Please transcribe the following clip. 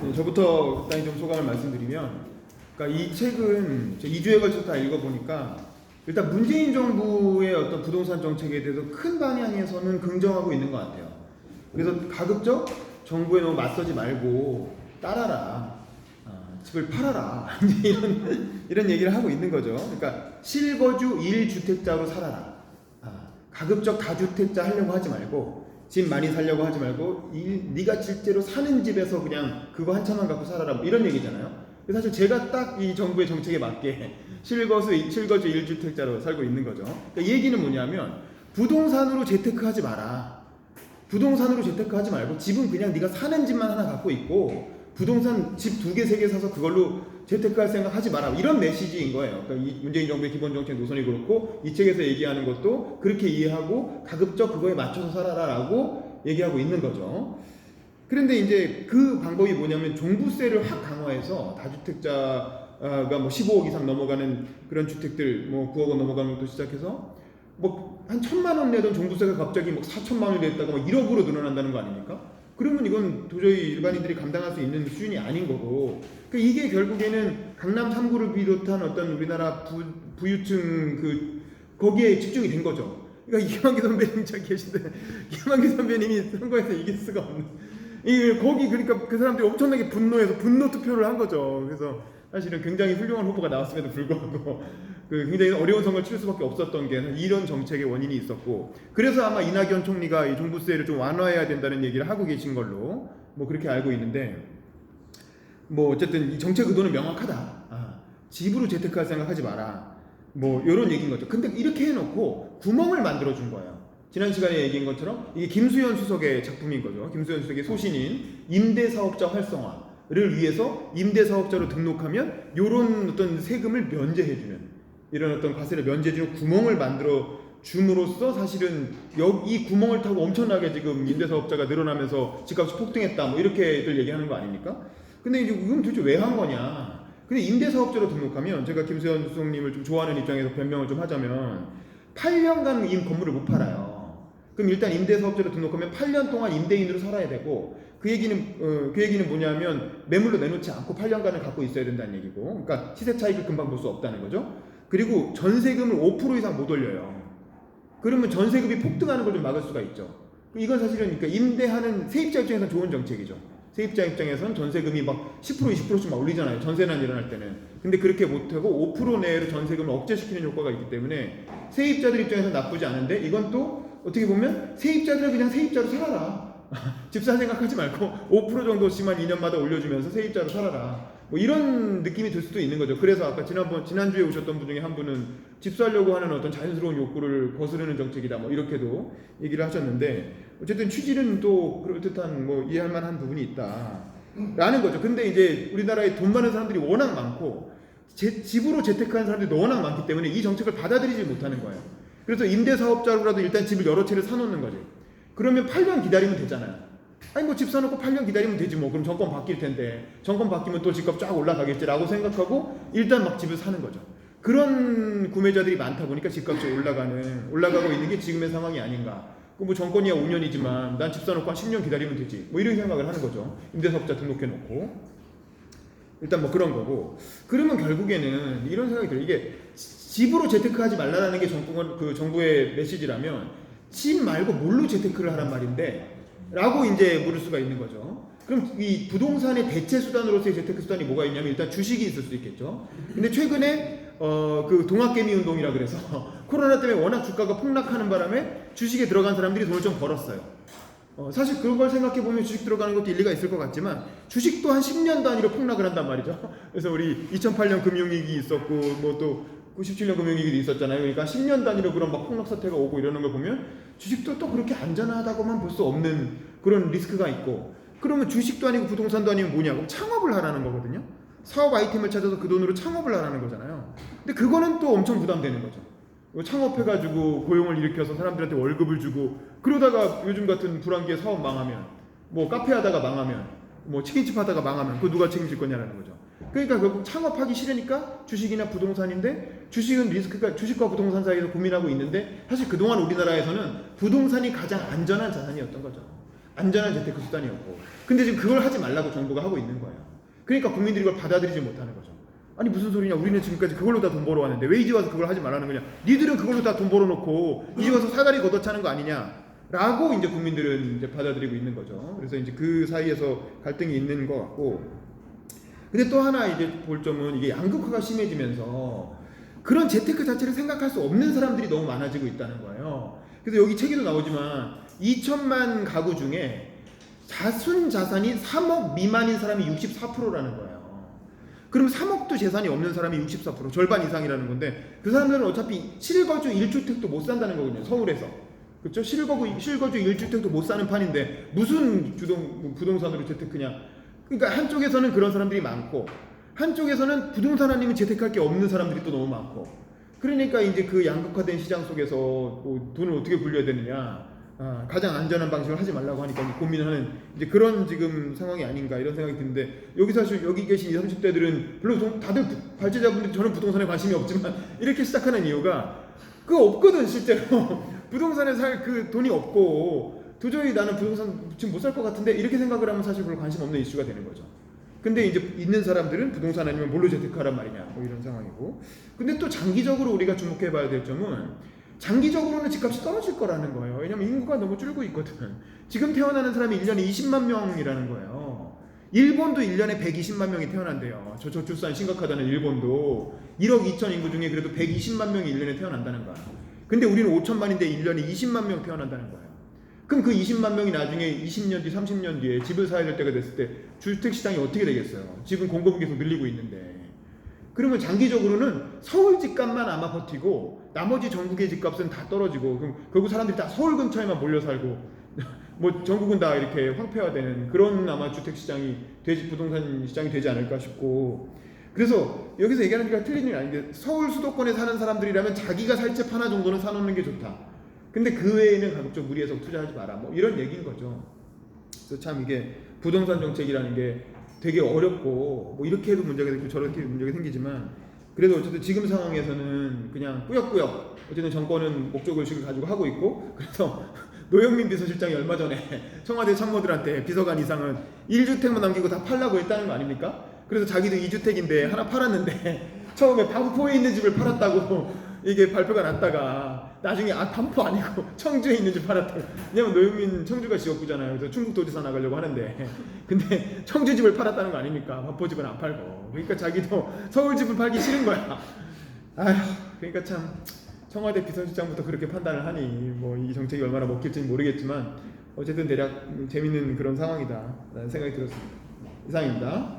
네, 저부터 간단히 좀 소감을 말씀드리면, 그러니까 이 책은 2주에 걸쳐서 다 읽어보니까 일단 문재인 정부의 어떤 부동산 정책에 대해서 큰 방향에서는 긍정하고 있는 것 같아요. 그래서 가급적 정부에 너무 맞서지 말고 따라라, 집을 팔아라 이런 얘기를 하고 있는 거죠. 그러니까 실거주 1주택자로 살아라. 가급적 다주택자 하려고 하지 말고, 집 많이 살려고 하지 말고 네가 실제로 사는 집에서 그냥 그거 한 채만 갖고 살아라, 뭐 이런 얘기잖아요. 사실 제가 딱 이 정부의 정책에 맞게 실거주 1주택자로 살고 있는 거죠. 그러니까 이 얘기는 뭐냐면 부동산으로 재테크하지 마라. 부동산으로 재테크하지 말고 집은 그냥 네가 사는 집만 하나 갖고 있고 부동산 집 2개, 3개 사서 그걸로 재테크할 생각 하지 마라. 이런 메시지인 거예요. 그러니까 이 문재인 정부의 기본 정책 노선이 그렇고 이 책에서 얘기하는 것도 그렇게 이해하고 가급적 그거에 맞춰서 살아라라고 얘기하고 있는 거죠. 그런데 이제 그 방법이 뭐냐면 종부세를 확 강화해서 다주택자가 뭐 15억 이상 넘어가는 그런 주택들, 뭐 9억 원 넘어가는 것도 시작해서 뭐 한 1,000만 원 내던 종부세가 갑자기 뭐 4천만 원이 됐다가 막 1억으로 늘어난다는 거 아닙니까? 그러면 이건 도저히 일반인들이 감당할 수 있는 수준이 아닌 거고, 그러니까 이게 결국에는 강남 3구를 비롯한 어떤 우리나라 부유층 거기에 집중이 된 거죠. 그러니까 이만기 선배님 저기 계신데 이만기 선배님이 선거에서 이길 수가 없는 거기, 그러니까 그 사람들이 엄청나게 분노해서 분노 투표를 한 거죠. 그래서 사실은 굉장히 훌륭한 후보가 나왔음에도 불구하고 굉장히 어려운 선거를 치를 수밖에 없었던 게 이런 정책의 원인이 있었고, 그래서 아마 이낙연 총리가 이 종부세를 좀 완화해야 된다는 얘기를 하고 계신 걸로 뭐 그렇게 알고 있는데, 뭐 어쨌든 이 정책 의도는 명확하다. 집으로 재테크할 생각하지 마라. 뭐 이런 얘기인 거죠. 근데 이렇게 해놓고 구멍을 만들어 준 거예요. 지난 시간에 얘기한 것처럼 이게 김수현 수석의 작품인 거죠. 김수현 수석의 소신인 임대사업자 활성화를 위해서 임대사업자로 등록하면 이런 어떤 세금을 면제해주는, 이런 어떤 과세를 면제해주는 구멍을 만들어 줌으로써 사실은 이 구멍을 타고 엄청나게 지금 임대사업자가 늘어나면서 집값이 폭등했다, 뭐 이렇게들 얘기하는 거 아닙니까? 근데 이제 이건 도대체 왜 한 거냐? 근데 임대사업자로 등록하면, 제가 김수현 수석님을 좀 좋아하는 입장에서 변명을 좀 하자면 8년간 이 건물을 못 팔아요. 그럼 일단 임대사업자로 등록하면 8년 동안 임대인으로 살아야 되고, 그 얘기는 뭐냐면 매물로 내놓지 않고 8년간을 갖고 있어야 된다는 얘기고, 그러니까 시세 차익을 금방 볼 수 없다는 거죠. 그리고 전세금을 5% 이상 못 올려요. 그러면 전세금이 폭등하는 걸 좀 막을 수가 있죠. 이건 사실은 그러니까 임대하는 세입자 입장에서는 좋은 정책이죠. 세입자 입장에서는 전세금이 막 10% 20%씩 막 올리잖아요. 전세난 일어날 때는. 근데 그렇게 못하고 5% 내로 전세금을 억제시키는 효과가 있기 때문에 세입자들 입장에서는 나쁘지 않은데, 이건 또 어떻게 보면 세입자들은 그냥 세입자로 살아라. 집 살 생각하지 말고 5% 정도씩만 2년마다 올려주면서 세입자로 살아라. 뭐 이런 느낌이 들 수도 있는 거죠. 그래서 아까 지난주에 오셨던 분 중에 한 분은 집 살려고 하는 어떤 자연스러운 욕구를 거스르는 정책이다, 뭐 이렇게도 얘기를 하셨는데, 어쨌든 취지는 또 그럴듯한 뭐 이해할 만한 부분이 있다라는 거죠. 근데 이제 우리나라에 돈 많은 사람들이 워낙 많고 집으로 재테크하는 사람들이 워낙 많기 때문에 이 정책을 받아들이지 못하는 거예요. 그래서 임대사업자로라도 일단 집을 여러 채를 사놓는 거지. 그러면 8년 기다리면 되잖아요. 아니 뭐 집 사놓고 8년 기다리면 되지 뭐. 그럼 정권 바뀔 텐데 정권 바뀌면 또 집값 쫙 올라가겠지라고 생각하고 일단 막 집을 사는 거죠. 그런 구매자들이 많다 보니까 집값이 올라가고 있는 게 지금의 상황이 아닌가. 뭐 정권이야 5년이지만 난 집 사놓고 한 10년 기다리면 되지, 뭐 이런 생각을 하는 거죠. 임대사업자 등록해놓고 일단 뭐 그런 거고. 그러면 결국에는 이런 생각이 들어요. 이게 집으로 재테크하지 말라는 게 정부의 메시지라면 집 말고 뭘로 재테크를 하란 말인데? 라고 이제 물을 수가 있는 거죠. 그럼 이 부동산의 대체 수단으로서의 재테크 수단이 뭐가 있냐면 일단 주식이 있을 수도 있겠죠. 근데 최근에 그 동학개미 운동이라 그래서 코로나 때문에 워낙 주가가 폭락하는 바람에 주식에 들어간 사람들이 돈을 좀 벌었어요. 사실 그런 걸 생각해 보면 주식 들어가는 것도 일리가 있을 것 같지만 주식도 한 10년 단위로 폭락을 한단 말이죠. 그래서 우리 2008년 금융위기 있었고 뭐 또 97년 금융위기도 있었잖아요. 그러니까 10년 단위로 그런 막 폭락 사태가 오고 이러는 걸 보면 주식도 또 그렇게 안전하다고만 볼 수 없는 그런 리스크가 있고, 그러면 주식도 아니고 부동산도 아니면 뭐냐? 그럼 창업을 하라는 거거든요. 사업 아이템을 찾아서 그 돈으로 창업을 하라는 거잖아요. 근데 그거는 또 엄청 부담되는 거죠. 창업해가지고 고용을 일으켜서 사람들한테 월급을 주고, 그러다가 요즘 같은 불황기에 사업 망하면, 뭐 카페 하다가 망하면, 뭐 치킨집 하다가 망하면 그거 누가 책임질 거냐라는 거죠. 그러니까 결국 창업하기 싫으니까 주식이나 부동산인데, 주식은 리스크가, 주식과 부동산 사이에서 고민하고 있는데, 사실 그동안 우리나라에서는 부동산이 가장 안전한 자산이었던 거죠. 안전한 재테크 수단이었고, 근데 지금 그걸 하지 말라고 정부가 하고 있는 거예요. 그러니까 국민들이 이걸 받아들이지 못하는 거죠. 아니 무슨 소리냐, 우리는 지금까지 그걸로 다 돈 벌어왔는데 왜 이제 와서 그걸 하지 말라는 거냐, 니들은 그걸로 다 돈 벌어놓고 이제 와서 사다리 걷어차는 거 아니냐 라고 이제 국민들은 이제 받아들이고 있는 거죠. 그래서 이제 그 사이에서 갈등이 있는 것 같고, 근데 또 하나 이제 볼 점은 이게 양극화가 심해지면서 그런 재테크 자체를 생각할 수 없는 사람들이 너무 많아지고 있다는 거예요. 그래서 여기 책에도 나오지만 2천만 가구 중에 자순 자산이 3억 미만인 사람이 64%라는 거예요. 그럼 3억도 재산이 없는 사람이 64%, 절반 이상이라는 건데, 그 사람들은 어차피 실거주 1주택도 못 산다는 거거든요, 서울에서. 그렇죠? 실거주 1주택도 못 사는 판인데 무슨 부동산으로 재테크냐. 그러니까 한쪽에서는 그런 사람들이 많고, 한쪽에서는 부동산 아니면 재테크할 게 없는 사람들이 또 너무 많고, 그러니까 이제 그 양극화된 시장 속에서 뭐 돈을 어떻게 굴려야 되느냐, 가장 안전한 방식을 하지 말라고 하니까 고민하는 이제 그런 지금 상황이 아닌가 이런 생각이 드는데, 여기 사실 여기 계신 20, 30대들은 별로 다들 발제자분들이 저는 부동산에 관심이 없지만 이렇게 시작하는 이유가 그거 없거든 실제로. 부동산에 살 그 돈이 없고 도저히 나는 부동산 지금 못 살 것 같은데 이렇게 생각을 하면 사실 별로 관심 없는 이슈가 되는 거죠. 근데 이제 있는 사람들은 부동산 아니면 뭘로 재테크하란 말이냐 뭐 이런 상황이고, 근데 또 장기적으로 우리가 주목해 봐야 될 점은 장기적으로는 집값이 떨어질 거라는 거예요. 왜냐면 인구가 너무 줄고 있거든. 지금 태어나는 사람이 1년에 20만 명이라는 거예요. 일본도 1년에 120만 명이 태어난대요. 저출산 심각하다는 일본도 1억 2천 인구 중에 그래도 120만 명이 1년에 태어난다는 거야. 근데 우리는 5천만인데 1년에 20만 명 태어난다는 거예요. 그럼 그 20만 명이 나중에 20년 뒤, 30년 뒤에 집을 사야 될 때가 됐을 때 주택시장이 어떻게 되겠어요? 집은 공급이 계속 늘리고 있는데. 그러면 장기적으로는 서울 집값만 아마 버티고 나머지 전국의 집값은 다 떨어지고, 그럼 결국 사람들이 다 서울 근처에만 몰려 살고 뭐 전국은 다 이렇게 황폐화되는 그런 아마 주택시장이 부동산 시장이 되지 않을까 싶고, 그래서 여기서 얘기하는 게 틀린 일이 아닌데, 서울 수도권에 사는 사람들이라면 자기가 살 집 하나 정도는 사놓는 게 좋다. 근데 그 외에는 가급적 무리해서 투자하지 마라. 뭐 이런 얘기인 거죠. 그래서 참 이게 부동산 정책이라는 게 되게 어렵고, 뭐 이렇게 해도 문제가 되고 저렇게 해도 문제가 생기지만, 그래도 어쨌든 지금 상황에서는 그냥 꾸역꾸역 어쨌든 정권은 목적의식을 가지고 하고 있고, 그래서 노영민 비서실장이 얼마 전에 청와대 참모들한테 비서관 이상은 1주택만 남기고 다 팔라고 했다는 거 아닙니까? 그래서 자기도 2주택인데 하나 팔았는데 처음에 반포에 있는 집을 팔았다고 이게 발표가 났다가 나중에 반포 아니고 청주에 있는 집 팔았다고. 왜냐면 노영민 청주가 지역구잖아요. 그래서 충북도지사 나가려고 하는데 근데 청주 집을 팔았다는 거 아닙니까? 반포 집은 안 팔고. 그러니까 자기도 서울 집을 팔기 싫은 거야. 아휴, 그러니까 참 청와대 비서실장부터 그렇게 판단을 하니 뭐 이 정책이 얼마나 먹힐지는 모르겠지만 어쨌든 대략 재밌는 그런 상황이다 라는 생각이 들었습니다. 이상입니다.